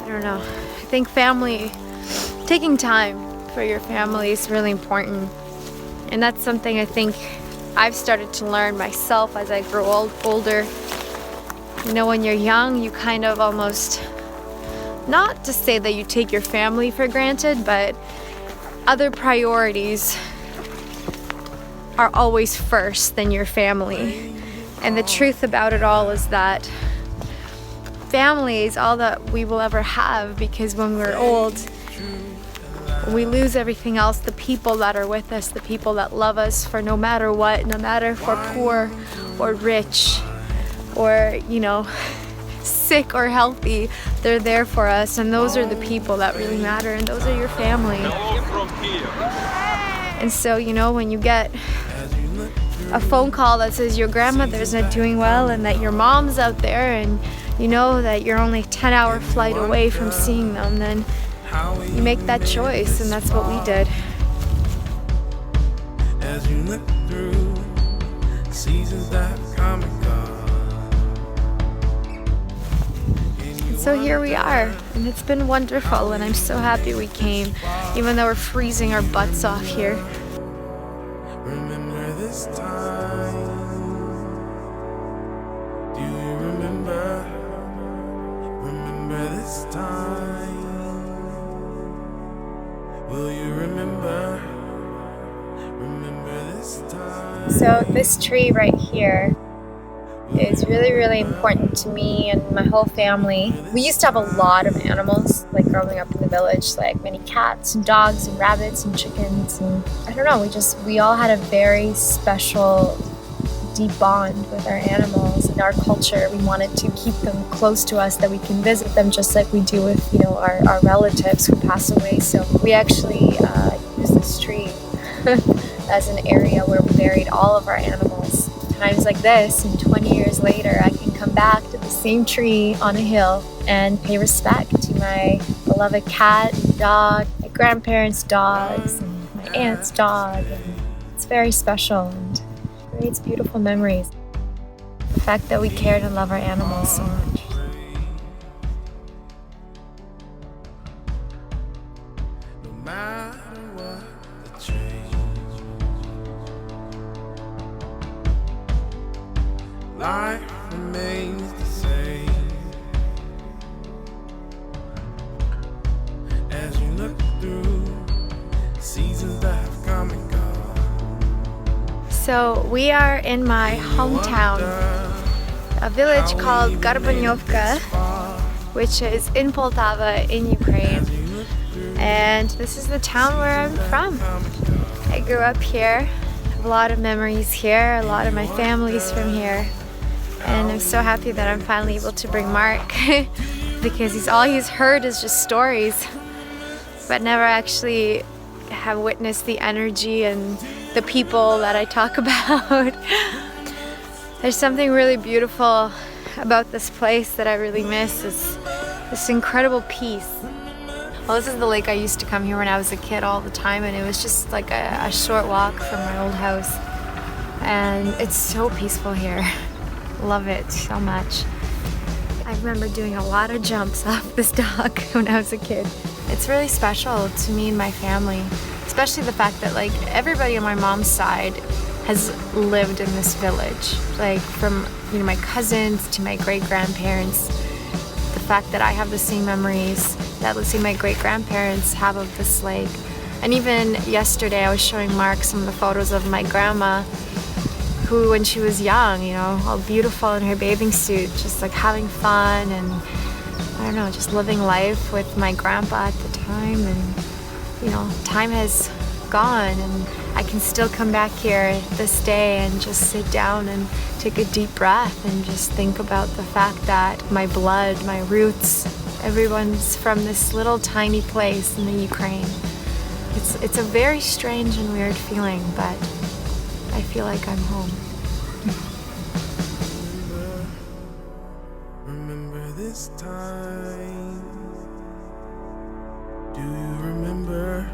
don't know. I think family, taking time for your family is really important. And that's something I think I've started to learn myself as I grow older. You know, when you're young, you kind of almost, not to say that you take your family for granted, but other priorities are always first than your family. And the truth about it all is that family is all that we will ever have, because when we're old, we lose everything else. The people that are with us, the people that love us for no matter what, no matter if we're poor or rich or, you know, sick or healthy, they're there for us. And those are the people that really matter, and those are your family. Hello from Kiev. And so, you know, when you get a phone call that says your grandmother's not doing well and that your mom's out there, and you know that you're only a 10-hour flight away from seeing them, then you make that choice, and that's what we did. As you look through seasons that come and go. And so here we are, and it's been wonderful, and I'm so happy we came, even though we're freezing our butts off here. Remember this time? Do you remember? Remember this time? Will you remember? Remember this time? So this tree right here is really, really important to me and my whole family. We used to have a lot of animals, like growing up in the village, like many cats and dogs and rabbits and chickens, and I don't know, we all had a very special, deep bond with our animals and our culture. We wanted to keep them close to us, that we can visit them just like we do with, you know, our relatives who pass away. So we actually use this tree as an area where we buried all of our animals. Times like this, and 20 years later, I can come back to the same tree on a hill and pay respect to my beloved cat and dog, my grandparents' dogs, and my aunt's dog. And it's very special and creates beautiful memories. The fact that we care to love our animals so much. No matter what the change, life remains the same. As you look through seasons that have come and gone. So we are in my hometown, a village called Garbonivka, which is in Poltava in Ukraine. And this is the town where I'm from. I grew up here, have a lot of memories here, a lot of my family's from here. And I'm so happy that I'm finally able to bring Mark because all he's heard is just stories, but never actually have witnessed the energy and the people that I talk about. There's something really beautiful about this place that I really miss, is this incredible peace. Well, this is the lake I used to come here when I was a kid all the time, and it was just like a short walk from my old house. And it's so peaceful here. Love it so much. I remember doing a lot of jumps off this dock when I was a kid. It's really special to me and my family, especially the fact that like everybody on my mom's side has lived in this village. Like from, you know, my cousins to my great-grandparents. The fact that I have the same memories that, let's say, my great-grandparents have of this lake. And even yesterday I was showing Mark some of the photos of my grandma, who, when she was young, you know, all beautiful in her bathing suit, just like having fun and, I don't know, just living life with my grandpa at the time. And, you know, time has gone, and I can still come back here this day and just sit down and take a deep breath and just think about the fact that my blood, my roots, everyone's from this little tiny place in the Ukraine. It's a very strange and weird feeling, but I feel like I'm home. Remember this time? Do you remember?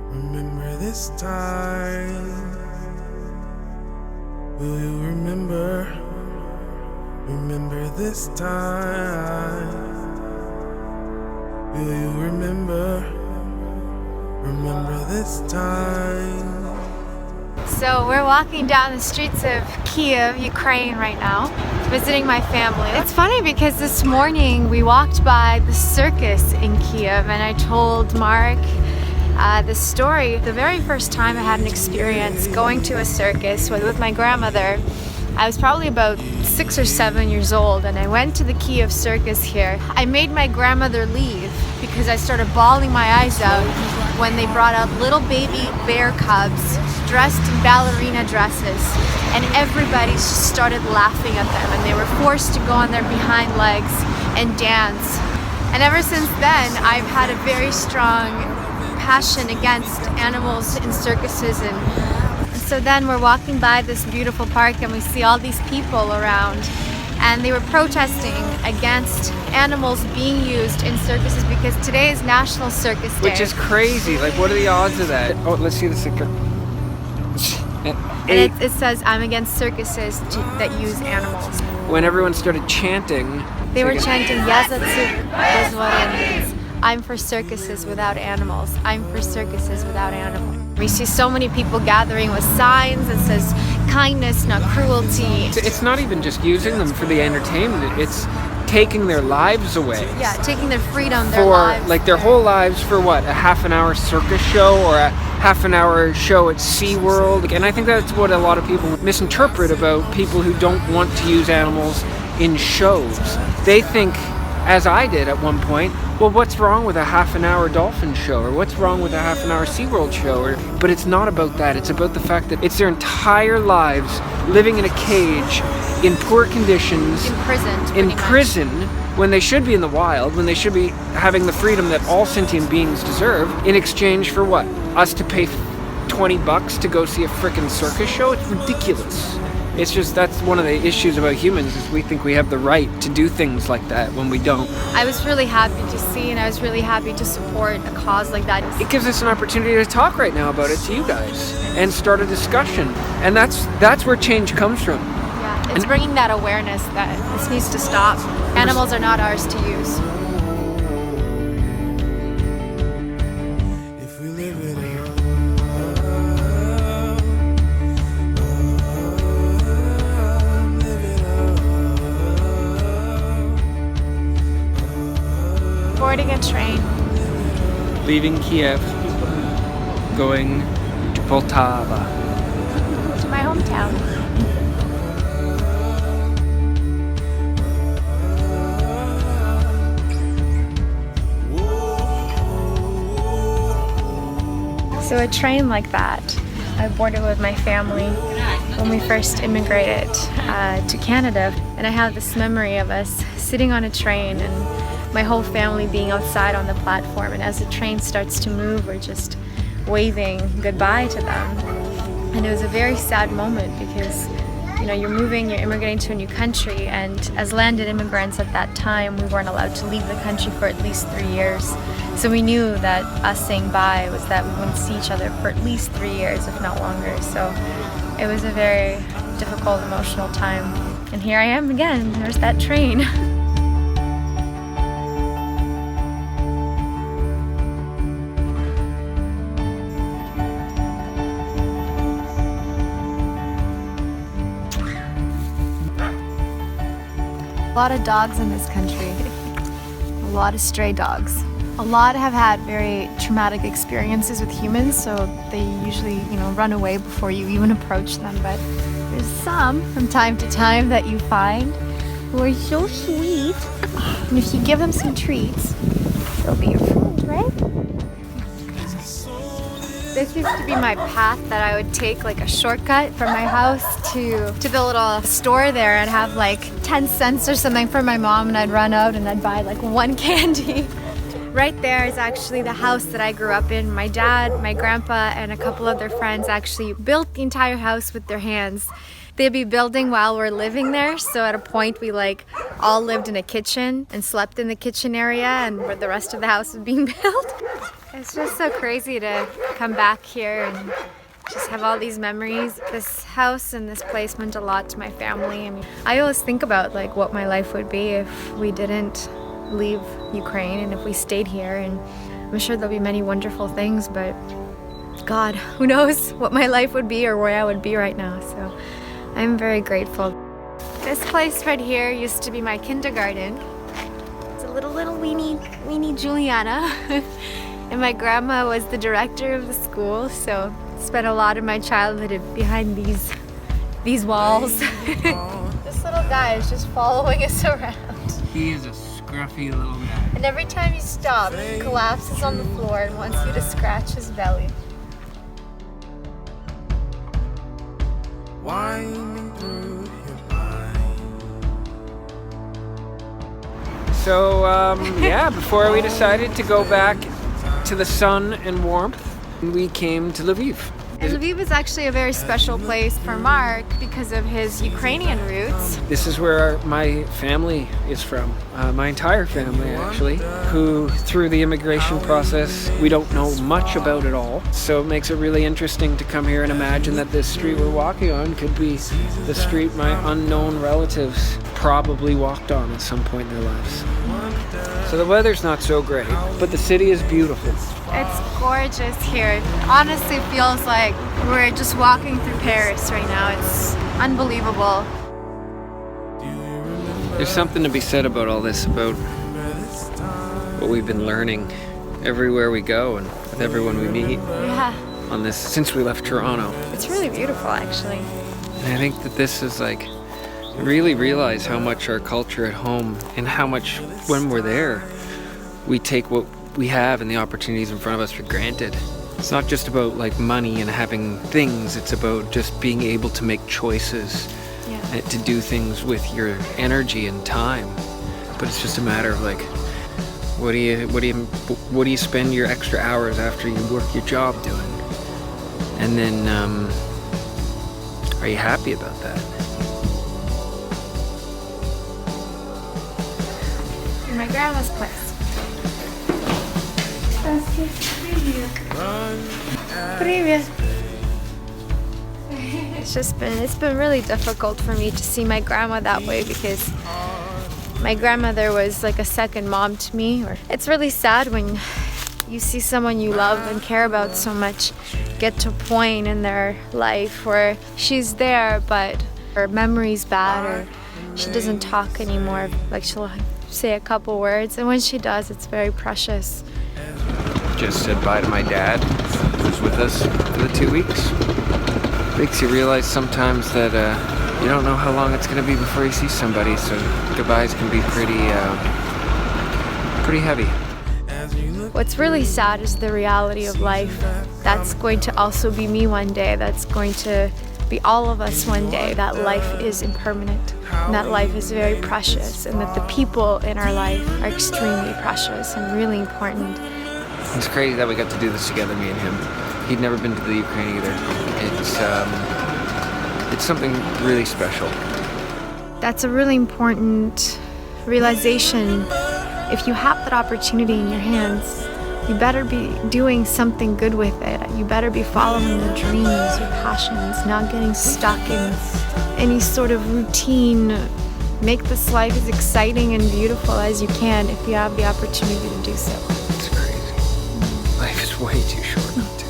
Remember this time? Will you remember? Remember this time? Will you remember this time? So we're walking down the streets of Kiev, Ukraine right now, visiting my family. It's funny because this morning we walked by the circus in Kiev and I told Mark the story. The very first time I had an experience going to a circus with my grandmother, I was probably about 6 or 7 years old, and I went to the Kiev circus here. I made my grandmother leave because I started bawling my eyes out when they brought out little baby bear cubs dressed in ballerina dresses, and everybody just started laughing at them, and they were forced to go on their behind legs and dance. And ever since then, I've had a very strong passion against animals in circuses. And so then we're walking by this beautiful park and we see all these people around, and they were protesting against animals being used in circuses because today is National Circus Day. Which is crazy. Like, what are the odds of that? Oh, let's see the sticker. And it says, I'm against circuses that use animals. When everyone started chanting, they were chanting, Yazatsu Bezvorenins. I'm for circuses without animals. I'm for circuses without animals. We see so many people gathering with signs that says kindness, not cruelty. It's not even just using them for the entertainment, it's taking their lives away. Yeah, taking their freedom, their lives. Like their whole lives for what? A half-an-hour circus show or a half-an-hour show at SeaWorld? And I think that's what a lot of people misinterpret about people who don't want to use animals in shows. They think, as I did at one point, well, what's wrong with a half-an-hour dolphin show, or what's wrong with a half-an-hour SeaWorld show? But it's not about that. It's about the fact that it's their entire lives living in a cage, in poor conditions, in prison, when they should be in the wild, when they should be having the freedom that all sentient beings deserve, in exchange for what? Us to pay $20 to go see a frickin' circus show? It's ridiculous. It's just, that's one of the issues about humans, is we think we have the right to do things like that when we don't. I was really happy to see, and I was really happy to support a cause like that. It gives us an opportunity to talk right now about it to you guys and start a discussion. And that's where change comes from. Yeah, it's bringing that awareness that this needs to stop. Animals are not ours to use. Boarding a train. Leaving Kiev, going to Poltava. To my hometown. So a train like that, I boarded with my family when we first immigrated to Canada. And I have this memory of us sitting on a train and my whole family being outside on the platform, and as the train starts to move, we're just waving goodbye to them. And it was a very sad moment because, you know, you're moving, you're immigrating to a new country, and as landed immigrants at that time, we weren't allowed to leave the country for at least 3 years. So we knew that us saying bye was that we wouldn't see each other for at least 3 years, if not longer. So it was a very difficult, emotional time. And here I am again, there's that train. A lot of dogs in this country, a lot of stray dogs. A lot have had very traumatic experiences with humans, so they usually, run away before you even approach them. But there's some from time to time that you find who are so sweet, and if you give them some treats, they'll be your friend, right? This used to be my path that I would take, like a shortcut from my house to the little store there. I'd have like 10 cents or something for my mom, and I'd run out and I'd buy like one candy. Right there is actually the house that I grew up in. My dad, my grandpa, and a couple of their friends actually built the entire house with their hands. They'd be building while we're living there, so at a point we all lived in a kitchen and slept in the kitchen area, and where the rest of the house was being built. It's just so crazy to come back here and just have all these memories. This house and this place meant a lot to my family. I always think about what my life would be if we didn't leave Ukraine and if we stayed here, and I'm sure there'll be many wonderful things, but God, who knows what my life would be or where I would be right now. So I'm very grateful. This place right here used to be my kindergarten. It's a little weenie Juliana. And my grandma was the director of the school, so spent a lot of my childhood behind these walls. This little guy is just following us around. He is a scruffy little guy. And every time you stop, he collapses on the floor and wants you to scratch his belly. Winding through your mind. So, yeah, before we decided to go back to the sun and warmth, we came to Lviv. And Lviv is actually a very special place for Mark because of his Ukrainian roots. This is where my family is from, my entire family actually, who through the immigration process, we don't know much about at all. So it makes it really interesting to come here and imagine that this street we're walking on could be the street my unknown relatives probably walked on at some point in their lives. So the weather's not so great, but the city is beautiful. It's gorgeous here. It honestly feels like we're just walking through Paris right now. It's unbelievable. There's something to be said about all this, about what we've been learning everywhere we go and with everyone we meet Yeah, on this since we left Toronto. it's really beautiful actually. And I think that this is like, really realize how much our culture at home and how much when we're there, we take what we have and the opportunities in front of us for granted. It's not just about like money and having things, it's about just being able to make choices Yeah. to do things with your energy and time. But it's just a matter of like, what do you spend your extra hours after you work your job doing? And then, are you happy about that? In my grandma's place. Привет. It's been really difficult for me to see my grandma that way because my grandmother was like a second mom to me. It's really sad when you see someone you love and care about so much get to a point in their life where she's there but her memory's bad or she doesn't talk anymore. Like she'll say a couple words, and when she does, it's very precious. Just said bye to my dad, who was with us for the 2 weeks. Makes you realize sometimes that you don't know how long it's going to be before you see somebody, so goodbyes can be pretty heavy. What's really sad is the reality of life. That's going to also be me one day. That's going to be all of us one day. That life is impermanent, and that life is very precious, and that the people in our life are extremely precious and really important. It's crazy that we got to do this together, me and him. He'd never been to the Ukraine either. It's something really special. That's a really important realization. If you have that opportunity in your hands, you better be doing something good with it. You better be following your dreams, your passions, not getting stuck in any sort of routine. Make this life as exciting and beautiful as you can if you have the opportunity to do so. It's crazy. Life is way too short not to.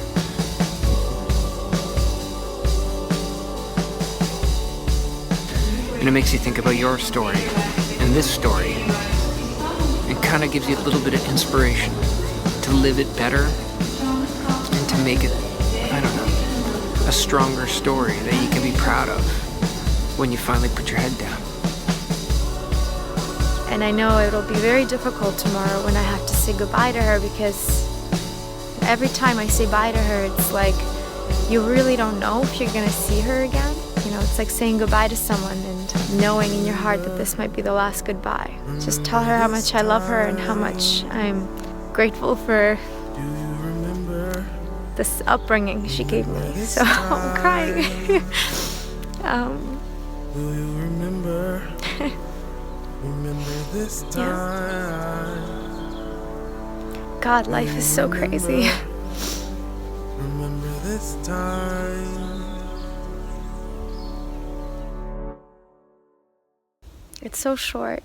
And it makes you think about your story and this story. It kind of gives you a little bit of inspiration to live it better and to make it, I don't know, a stronger story that you can be proud of when you finally put your head down. And I know it'll be very difficult tomorrow when I have to say goodbye to her, because every time I say bye to her, it's like you really don't know if you're going to see her again. You know, it's like saying goodbye to someone and knowing in your heart that this might be the last goodbye. Just tell her how much I love her and how much I'm grateful for this upbringing she gave me. So I'm crying. Will you remember? Remember this time. God, life is so crazy. Remember this time. It's so short.